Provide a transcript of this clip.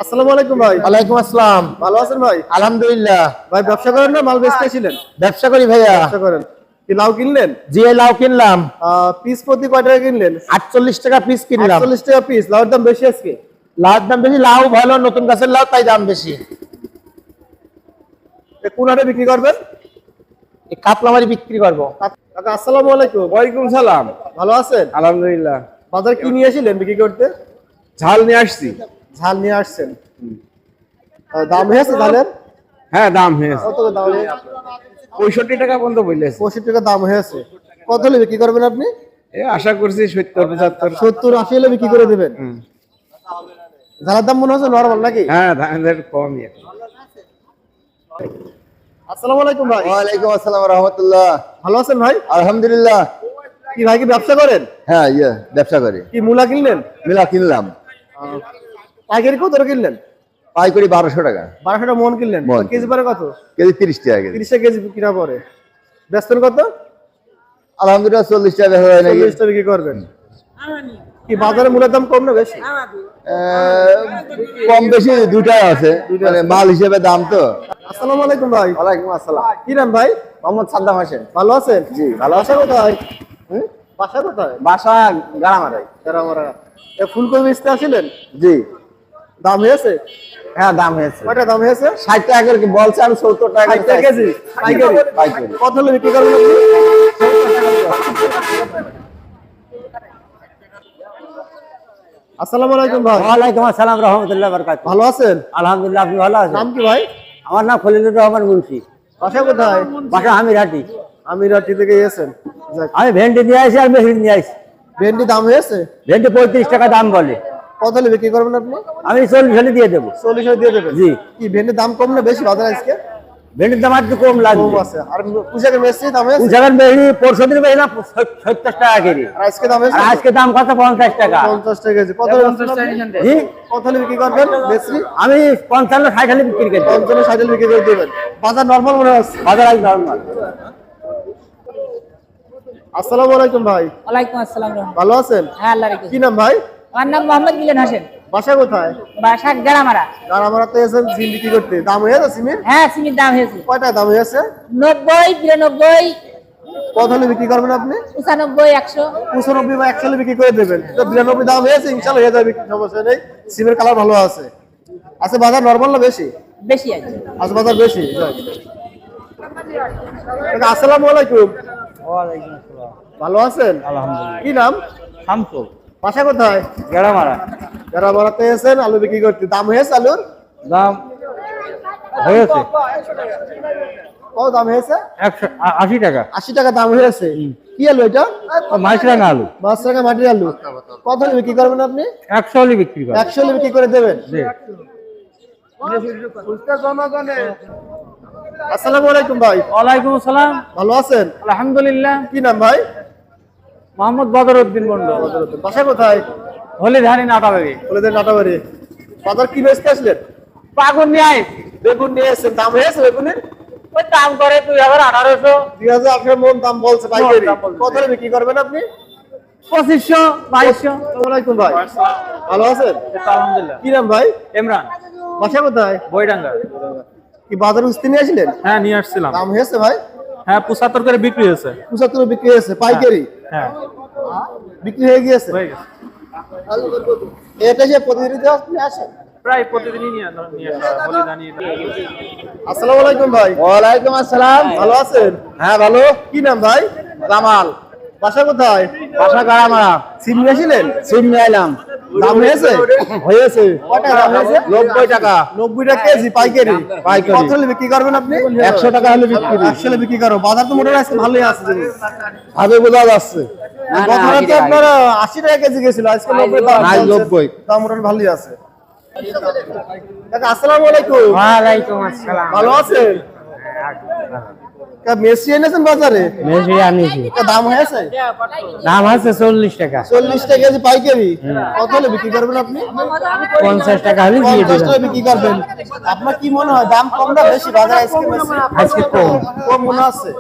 আসসালামু আলাইকুম ভাই। ওয়ালাইকুম আসসালাম। ভালো আছেন ভাই? আলহামদুলিল্লাহ। ভাই ব্যবসা করেন না মাল বেচতেছিলেন? ব্যবসা করি ভাইয়া। ব্যবসা করেন। কি লাউ কিনলেন? জি লাউ কিনলাম। পিস প্রতি কয় টাকা কিনলেন? 48 টাকা পিস কিনলাম। 48 টাকা পিস। লাউর দাম বেশি আজকে? লাউর দাম বেশি, লাউ ভালো নতুন গাছের লাউ, তাই দাম বেশি। কোন হাটে বিক্রি করবেন? এই কাতলামারি বিক্রি করব। কাকা আসসালামু আলাইকুম। ওয়ালাইকুম সালাম। ভালো আছেন? আলহামদুলিল্লাহ। বাজার কি নিয়ে এসেছিলেন বিক্রি করতে? ঝাল নিয়ে আসছি। ঝাল নিয়ে আসছেন। দাম হয়েছে ঝালের? হ্যাঁ দাম হয়েছে। কত দাম? 65 টাকা পর্যন্ত বললেছে। 65 টাকা দাম হয়েছে। কত হলে বিক্রি করবেন আপনি? আশা করছি 70 75। 70 80 হলে বিক্রি করে দিবেন। ঝালের দাম মনে হচ্ছে নরমাল নাকি? হ্যাঁ ধানের কমই এখন। আসসালামু আলাইকুম ভাই। ওয়ালাইকুম আসসালাম ওয়া রাহমাতুল্লাহ। ভালো আছেন ভাই? আলহামদুলিল্লাহ। কি ভাই কি ব্যবসা করেন? হ্যাঁ ব্যবসা করি। কি মূলা কিনলেন? মিলা কিনলাম। পাইকারি কত করে কিনলেন? পাইকারি 1200 টাকা। 1200 টাকা মন কিনলেন। মন। কেজি পরে কত? কেজি 30 টাকা কেজি। 30 টাকা কেজি কিনা পরে। বেচতেন কত? আলহামদুলিল্লাহ 40 টাকা বেচা হয় নাকি? 40 টাকা বিক্রি করবেন। কি বাজারে মূলার দাম কম না বেশি? কম বেশি দুইটাই আছে, মানে মাল হিসেবে দাম তো। আসসালামু আলাইকুম ভাই। ওয়ালাইকুম আসসালাম। কি নাম ভাই? মোহাম্মদ সাদ্দাম হোসেন। ভালো আছেন? জি ভালো আছেন কোথায়? বাসা কোথায়? বাসা গারামারাই। তেরামারা। ফুলকপি বেচতে আসিলেন? জি। দাম হয়েছে? হ্যাঁ দাম হয়েছে। কয়টা দাম হয়েছে? 60 টাকা করে কি বলছে, আমি 70 টাকা 60 টাকা কেজি পাইকারি। পাইকারি। কত হলে বিক্রি করবেন আপনি? আসসালামু আলাইকুম ভাই। ওয়ালাইকুম আসসালাম রহমতুল্লাহ বরকাত। ভালো আছেন? আলহামদুলিল্লাহ, আপনি ভালো আছেন? নাম কি ভাই? আমার নাম খলিলুর রহমান মুন্সি। বাসা কোথায়? বাসা আমিরাটি। আমিরাটি থেকে এসেছেন। যাক। আমি ভেন্ডি নিয়ে আসি আর মেশিন নিয়ে আসি। ভেন্ডি দাম হয়েছে? ভেন্ডি 35 টাকা দাম বলে। কত হলে বিক্রি করবেন আপনি? আমি 40 হলে দিয়ে দেবো। 40 হলে দিয়ে দেবেন? জি। কি ভেন্ডির দাম কম না বেশি বাজারে আজকে? ভেন্ডির দাম একটু কম লাগবে। কম আছে। আর পুঁশাকের মেসি দাম হয়েছে? উজাগার মেহনি পরশুদিন মেহনা 70 টাকা কেজি। আর আজকে দাম হয়েছে? আর আজকে দাম কত? 50 টাকা। 50 টাকা কেজি। কত হলে জি। কত হলে বিক্রি করবেন মেসি? আমি 55 60 হলে বিক্রি করি। 50 60 বিক্রি করে দেবেন। বাজার নরমাল মনে হচ্ছে? বাজার আজ নরমাল। আসসালামু আলাইকুম ভাই। ওয়ালাইকুম আসসালাম। ভালো আছেন? হ্যাঁ আল্লাহ রাখি। কি নাম ভাই? আমার নাম মোহাম্মদ মিলন হোসেন। বাসা কোথায়? বাসা গেরামারা। গারামারাতে এসেছেন সিম বিক্রি করতে। দাম হয়েছে সিমের? হ্যাঁ সিমের দাম হয়েছে কয়টা দাম হয়েছে? 90 92 কত হলে বিক্রি করবেন আপনি? 95 100। 95 বা 100 হলে বিক্রি করে দেবেন। তো 92 দাম হয়েছে, ইনশাআল্লাহ হয়ে যাবে, সমস্যা নেই। সিমের কালার ভালো আছে। আচ্ছা বাজার নরমাল না বেশি? বেশি আছে। আচ্ছা বাজার বেশি। যাক। কাকা, আসসালামু আলাইকুম। ওয়ালাইকুম আসসালাম। ভালো আছেন? আলহামদুলিল্লাহ। কি নাম? শামসু। বাসা কোথায়? গেরামারা। গারামারাতে এসেছেন আলু বিক্রি করতে। দাম হয়েছে আলুর? দাম হয়েছে কত দাম হয়েছে? 180 টাকা। 80 টাকা দাম হয়েছে। কি আলু এটা? মাছরাঙা আলু। মাছরাঙা মাটির আলু। কত হলে বিক্রি করবেন আপনি? 100 হলে বিক্রি করে। 100 হলে বিক্রি করে দেবেন? জি। আসসালামু আলাইকুম ভাই। ওয়ালাইকুম আসসালাম। ভালো আছেন? আলহামদুলিল্লাহ। কি নাম ভাই? মোহাম্মদ বদরউদ্দিন মন্ডল। বাসা কোথায়? হলিধানি নাটাবাড়ি। বলেদের নাটাবাড়ি। বাজার কি বেচতে আসলেন? পাগুন নিয়ে আইস। বেগুন নিয়ে এসেছেন। দাম হয়েছে বেগুনের? ওই দাম করে 2018 2018 মন দাম বলছে পাইকারি। দাম বলছে। কত হলে বিক্রি করবেন আপনি? 2500 2200। আসসালামু আলাইকুম ভাই। ভালো আছেন? আলহামদুলিল্লাহ। কি নাম ভাই? ইমরান। বাসা কোথায়? বইডাঙ্গা। কি বাজার উস্তি নিয়ে আসলেন? হ্যাঁ নিয়ে আসছিলাম। দাম হয়েছে ভাই? হ্যাঁ 75 করে বিক্রি হয়েছে। 75 বিক্রি হয়েছে পাইকারি? হ্যাঁ বিক্রি হয়ে গিয়েছে? হয়ে গেছে। এটা যে প্রতিনিধি আপনি আসেন? প্রায় প্রতিদিনই নিয়ে আসা হলিধানি। আসসালামু আলাইকুম ভাই। ওয়ালাইকুম আসসালাম। ভালো আছেন? হ্যাঁ ভালো। কি নাম ভাই? জামাল। বাসা কোথায়? বাসা গারামারা। সিম নিয়ে আসলেন? সিম নিয়ে এলাম। দাম হয়েছে? হয়েছে। কয়টা দাম হয়েছে? 90 টাকা। 90 টাকা কেজি পাইকারি। পাইকারি। কত হলে বিক্রি করবেন আপনি? 100 টাকা হলে বিক্রি। 100 হলে বিক্রি করো। বাজার তো মোটামুটি আজকে ভালোই আছে জিনিস। ভাবে বোঝা যাচ্ছে। গতকাল তো আপনার 80 টাকা কেজি গেছিল, আজকে 90 দাম আজ চলছে। 90 দাম মোটামুটি ভালোই আছে। কাকা আসসালামু আলাইকুম। ওয়ালাইকুম আসসালাম। ভালো আছেন? কাকা মেসি এনেছেন বাজারে? মেশি আনিছি। দাম হয়েছে? দাম আছে 40 টাকা। 40 টাকা কেজি পাইকারি। কত হলে বিক্রি করবেন আপনি? 50 টাকা হলে দিয়ে 50 দেবেন। টাকা বিক্রি করবেন। আপনার কি মনে হয় দাম কম না বেশি বাজারে আজকে? আজকে কম। কম মনে আছে?